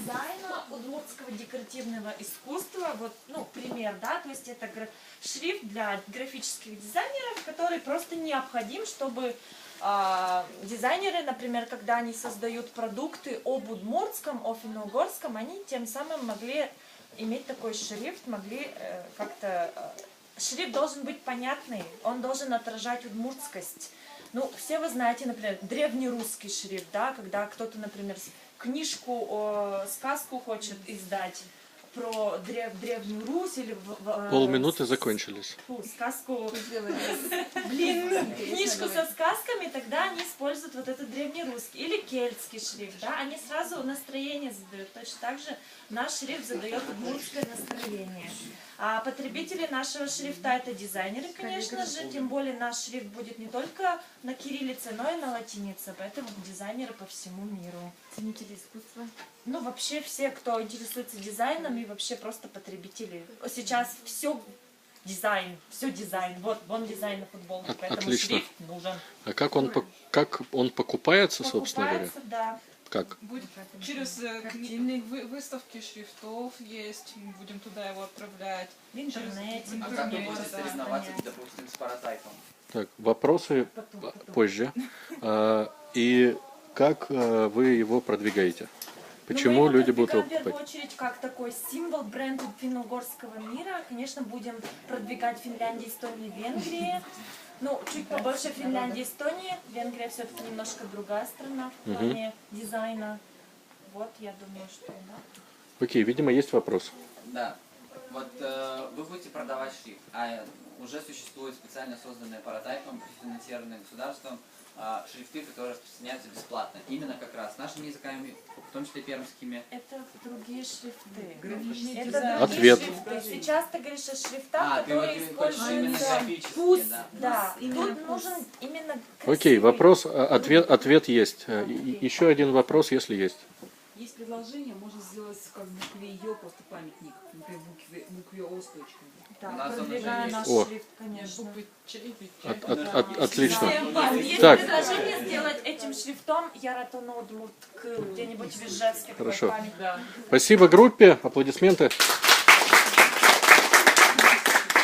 дизайна, удмуртского декоративного искусства. Вот, ну, пример, да, то есть это шрифт для графических дизайнеров, который просто необходим, чтобы дизайнеры, например, когда они создают продукты об удмуртском, о финно-угорском, они тем самым могли иметь такой шрифт, могли как-то... Шрифт должен быть понятный, он должен отражать удмуртскость. Ну, все вы знаете, например, древнерусский шрифт, да, когда кто-то, например, книжку, сказку хочет издать про Древнюю Русь или... Полминуты закончились. Сказку... Блин, книжку со сказками, тогда они используют вот этот древнерусский или кельтский шрифт, да, они сразу настроение задают. Точно так же наш шрифт задает удмуртское настроение. А потребители нашего шрифта это дизайнеры, конечно же, тем более наш шрифт будет не только на кириллице, но и на латинице, поэтому дизайнеры по всему миру. Ценители искусства? Ну, вообще все, кто интересуется дизайном и вообще просто потребители. Сейчас все дизайн. Вот, вон дизайн на футболке, поэтому Отлично. шрифт нужен. А как он покупается, собственно говоря? Покупается, да. Как? Будет через выставки шрифтов есть, будем туда его отправлять. В интернете. В А как вы интернете, будете да. соревноваться, допустим, с паратайпом? Так, вопросы позже. И как вы его продвигаете? Почему люди будут его в первую покупать? очередь как такой символ бренда финно-угорского мира. Конечно, будем продвигать Финляндию, Эстонию, Венгрии. Ну, чуть побольше Финляндии, Эстонии. Венгрия все-таки немножко другая страна в плане дизайна. Вот, я думаю, что да. Окей, видимо, есть вопрос. Да. Вот вы будете продавать шрифт, а уже существуют специально созданные паратайпом, финансированные государством, шрифты, которые распространяются бесплатно. Именно как раз нашими языками, в том числе пермскими. Это другие шрифты. Это Это Ответ. другие шрифты. Сейчас ты говоришь о шрифтах, Ты вот которые хочешь именно используются. графические, да? Да, тут нужен именно Окей, красивый. вопрос, ответ есть. Еще один вопрос, если есть. Есть предложение, можно сделать как букве Ё, просто памятник, например, букве О с точкой. Да, У нас продвигая он наш О. шрифт, конечно. Буквы Ч и П. Отлично. Есть Так. предложение сделать этим шрифтом Яратонодмут где-нибудь в Ижевске. такой Хорошо. памятник. Спасибо группе, аплодисменты.